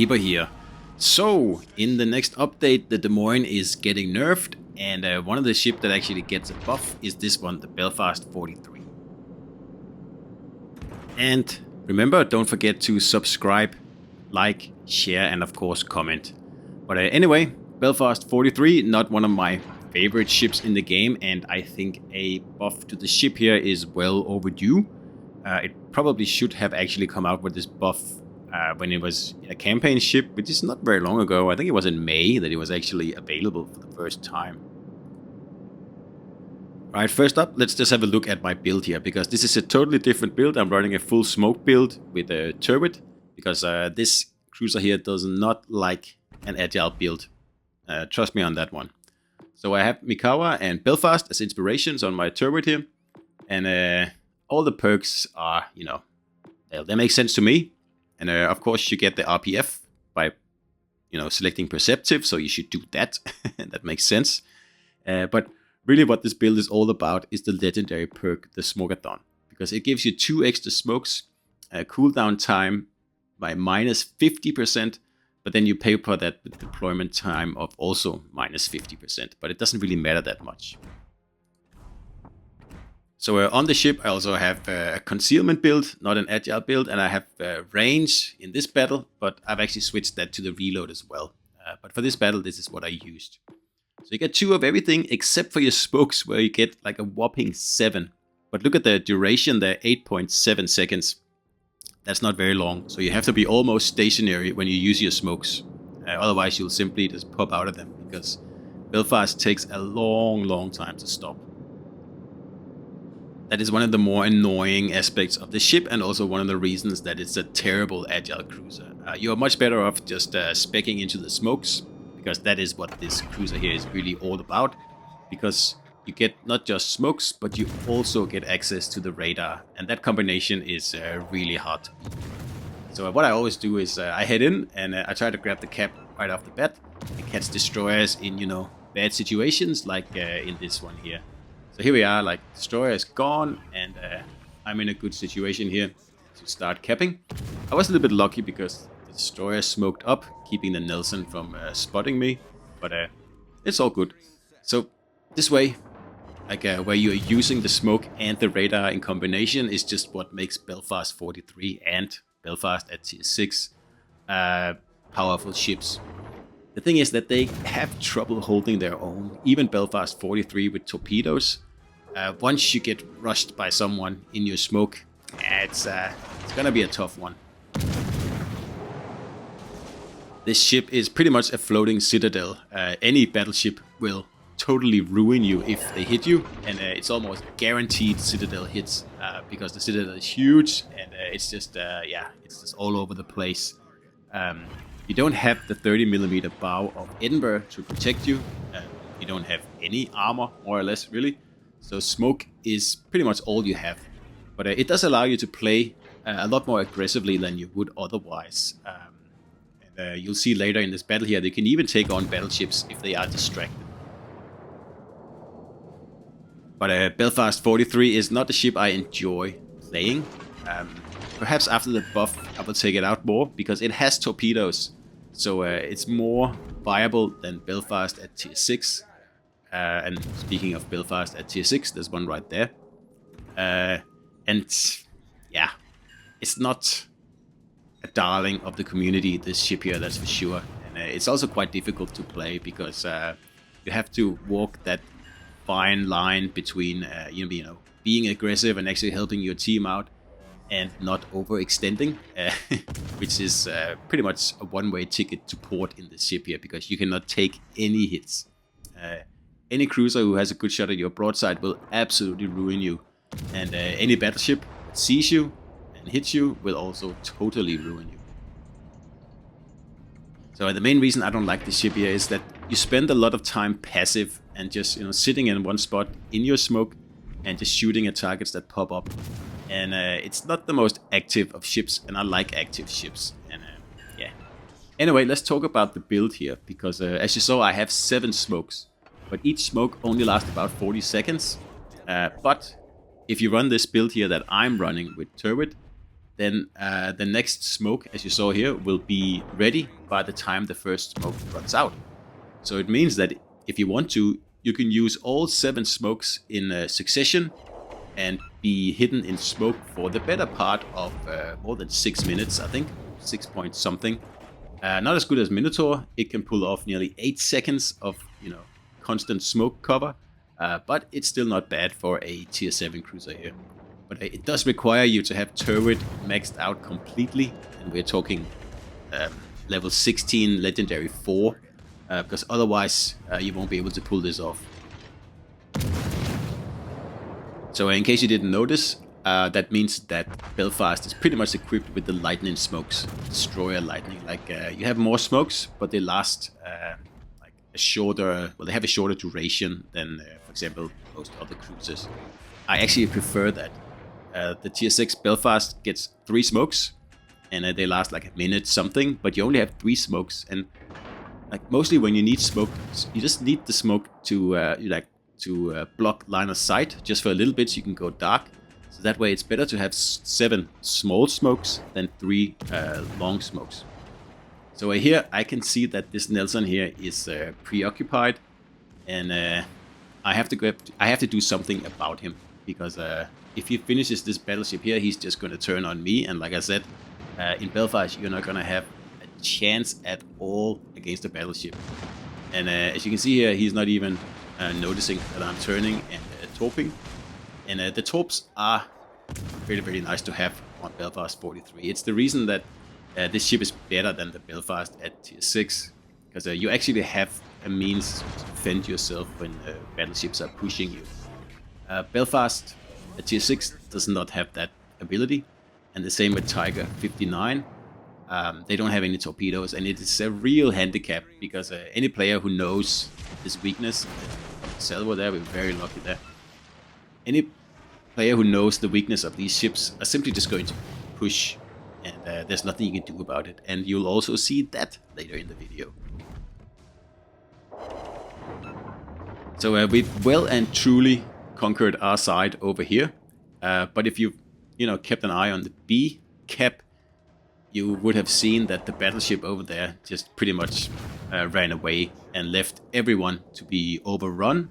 Hipper here. So, in the next update, the Des Moines is getting nerfed, and one of the ships that actually gets a buff is this one, the Belfast 43. And remember, don't forget to subscribe, like, share, and of course comment. But anyway, Belfast 43, not one of my favorite ships in the game, and I think a buff to the ship here is well overdue. It probably should have actually come out with this buff when it was a campaign ship, which is not very long ago. I think it was in May that it was actually available for the first time. Alright, first up, let's just have a look at my build here, because this is a totally different build. I'm running a full smoke build with a turret, because this cruiser here does not like an agile build. Trust me on that one. So I have Mikawa and Belfast as inspirations on my turret here, and all the perks are, you know, they make sense to me. And of course you get the RPF by, you know, selecting Perceptive, so you should do that. That makes sense. But really what this build is all about is the legendary perk, the Smokeathon, because it gives you 2 extra smokes, cooldown time by minus 50%, but then you pay for that with deployment time of also minus 50%, but it doesn't really matter that much. So on the ship I also have a concealment build, not an agile build, and I have range in this battle, but I've actually switched that to the reload as well. But for this battle, this is what I used. So you get 2 of everything except for your smokes, where you get like a whopping 7. But look at the duration there, 8.7 seconds. That's not very long, so you have to be almost stationary when you use your smokes. Otherwise you'll simply just pop out of them, because Belfast takes a long time to stop. That is one of the more annoying aspects of the ship, and also one of the reasons that it's a terrible agile cruiser. You're much better off just speccing into the smokes, because that is what this cruiser here is really all about. Because you get not just smokes, but you also get access to the radar, and that combination is really hard to beat. So what I always do is I head in and I try to grab the cap right off the bat and catch destroyers in, you know, bad situations, like in this one here. So here we are, like, destroyer is gone, and I'm in a good situation here to start capping. I was a little bit lucky because the destroyer smoked up, keeping the Nelson from spotting me, but it's all good. So this way, like where you're using the smoke and the radar in combination, is just what makes Belfast 43 and Belfast at tier 6 powerful ships. The thing is that they have trouble holding their own, even Belfast 43 with torpedoes. Once you get rushed by someone in your smoke, it's gonna be a tough one. This ship is pretty much a floating citadel. Any battleship will totally ruin you if they hit you, and it's almost guaranteed citadel hits, because the citadel is huge, and it's just yeah, it's just all over the place. You don't have the 30mm bow of Edinburgh to protect you. You don't have any armor, more or less, really. So smoke is pretty much all you have. But it does allow you to play a lot more aggressively than you would otherwise. And you'll see later in this battle here, they can even take on battleships if they are distracted. But Belfast 43 is not a ship I enjoy playing. Perhaps after the buff I will take it out more, because it has torpedoes. So it's more viable than Belfast at tier 6. And speaking of Belfast at tier 6, there's one right there. And yeah, it's not a darling of the community, this ship here, that's for sure. And it's also quite difficult to play, because you have to walk that fine line between you know, being aggressive and actually helping your team out, and not overextending, which is pretty much a one-way ticket to port in this ship here, because you cannot take any hits. Any cruiser who has a good shot at your broadside will absolutely ruin you, and any battleship that sees you and hits you will also totally ruin you. So the main reason I don't like this ship here is that you spend a lot of time passive and just, you know, sitting in one spot in your smoke and just shooting at targets that pop up. And it's not the most active of ships, and I like active ships. And yeah. Anyway, let's talk about the build here, because as you saw, I have 7 smokes, but each smoke only lasts about 40 seconds. But if you run this build here that I'm running with turret, then the next smoke, as you saw here, will be ready by the time the first smoke runs out. So it means that if you want to, you can use all 7 smokes in succession and be hidden in smoke for the better part of more than 6 minutes, I think. 6 point something. Not as good as Minotaur. It can pull off nearly 8 seconds of, constant smoke cover. But it's still not bad for a tier 7 cruiser here. But it does require you to have turret maxed out completely. And we're talking level 16 legendary 4. Because otherwise you won't be able to pull this off. So in case you didn't notice, that means that Belfast is pretty much equipped with the lightning smokes, destroyer lightning. Like you have more smokes, but they last like a shorter. Well, they have a shorter duration than, for example, most other cruisers. I actually prefer that. The tier 6 Belfast gets 3 smokes, and they last like a minute something. But you only have 3 smokes, and like mostly when you need smoke, you just need the smoke to block line of sight just for a little bit, so you can go dark. So that way it's better to have 7 small smokes than 3 long smokes. So here I can see that this Nelson here is preoccupied, and I have to do something about him, because if he finishes this battleship here, he's just going to turn on me. And like I said, in Belfast you're not going to have a chance at all against a battleship. And as you can see here, he's not even noticing that I'm turning and torping. And the torps are very, very nice to have on Belfast 43. It's the reason that this ship is better than the Belfast at tier 6. Because you actually have a means to defend yourself when battleships are pushing you. Belfast at tier 6 does not have that ability. And the same with Tiger 59. They don't have any torpedoes, and it is a real handicap, because any player who knows this weakness, Salvo there, we're very lucky there. Any player who knows the weakness of these ships are simply just going to push, and there's nothing you can do about it. And you'll also see that later in the video. So we've well and truly conquered our side over here. But if you kept an eye on the B cap, you would have seen that the battleship over there just pretty much ran away and left everyone to be overrun.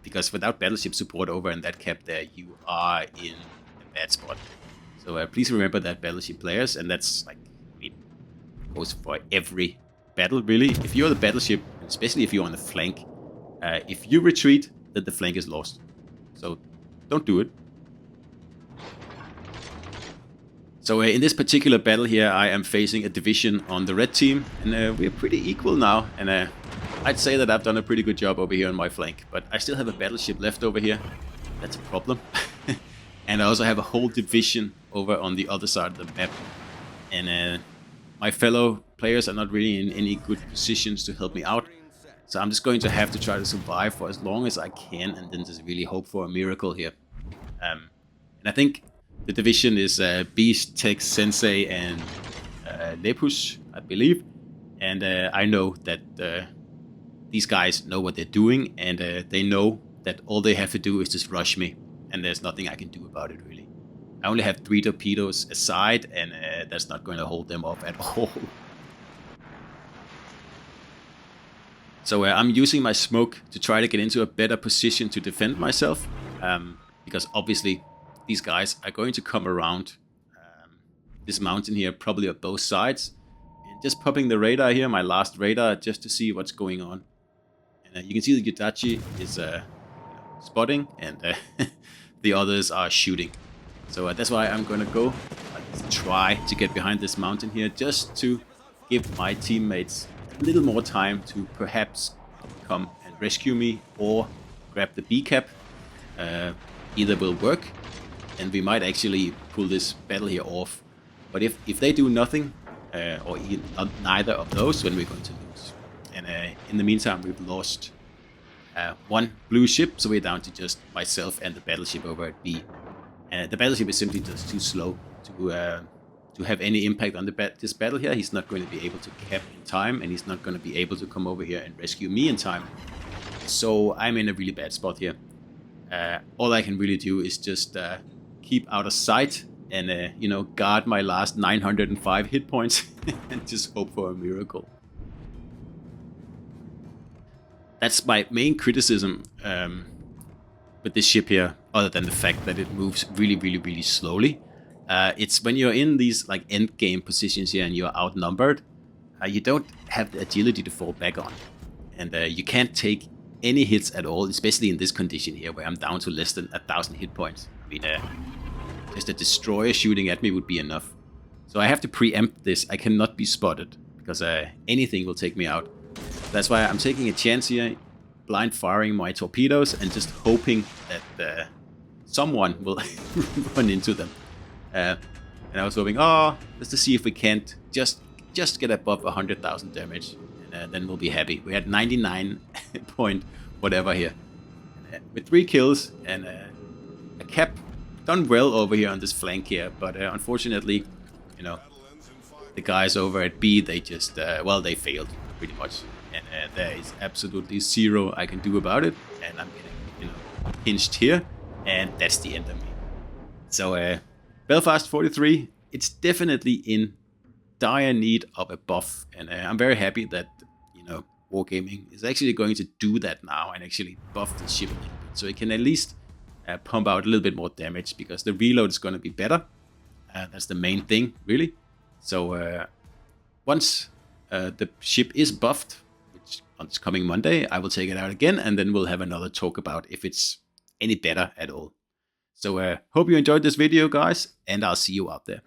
Because without battleship support over in that cap there, you are in a bad spot. So please remember that, battleship players, and that's like, goes for every battle really. If you're the battleship, especially if you're on the flank, if you retreat, then the flank is lost. So don't do it. So in this particular battle here, I am facing a division on the red team, and we're pretty equal now. And I'd say that I've done a pretty good job over here on my flank, but I still have a battleship left over here. That's a problem. And I also have a whole division over on the other side of the map. And my fellow players are not really in any good positions to help me out. So I'm just going to have to try to survive for as long as I can, and then just really hope for a miracle here. And I think the division is Beast, Tex, Sensei, and Lepus, I believe. And I know that these guys know what they're doing, and they know that all they have to do is just rush me, and there's nothing I can do about it, really. I only have 3 torpedoes aside, and that's not going to hold them off at all. So I'm using my smoke to try to get into a better position to defend myself, because obviously these guys are going to come around this mountain here, probably on both sides. And just popping the radar here, my last radar, just to see what's going on. And you can see the Yudachi is spotting, and the others are shooting. So that's why I'm going to go try to get behind this mountain here, just to give my teammates a little more time to perhaps come and rescue me or grab the B cap. Either will work, and we might actually pull this battle here off. But if they do nothing, or neither of those, then we're going to lose. And in the meantime, we've lost 1 blue ship, so we're down to just myself and the battleship over at B. The battleship is simply just too slow to have any impact on this battle here. He's not going to be able to cap in time, and he's not going to be able to come over here and rescue me in time. So I'm in a really bad spot here. All I can really do is just keep out of sight and you know, guard my last 905 hit points and just hope for a miracle. That's my main criticism with this ship here, other than the fact that it moves really slowly. It's when you're in these like end game positions here and you're outnumbered, you don't have the agility to fall back on, and you can't take any hits at all, especially in this condition here where I'm down to less than 1,000 hit points. I mean, just a destroyer shooting at me would be enough. So I have to preempt this. I cannot be spotted because anything will take me out. That's why I'm taking a chance here, blind firing my torpedoes and just hoping that someone will run into them. And I was hoping, just to see if we can't just get above 100,000 damage, and then we'll be happy. We had 99 point whatever here. With 3 kills and a cap, done well over here on this flank here, but unfortunately, you know, the guys over at B, they just, well, they failed pretty much. And there is absolutely zero I can do about it, and I'm getting, you know, pinched here, and that's the end of me. So Belfast 43, it's definitely in dire need of a buff, and I'm very happy that, you know, Wargaming is actually going to do that now and actually buff the ship a little bit, so it can at least pump out a little bit more damage, because the reload is going to be better. That's the main thing, really. So once the ship is buffed, which on this coming Monday, I will take it out again, and then we'll have another talk about if it's any better at all. So hope you enjoyed this video, guys, and I'll see you out there.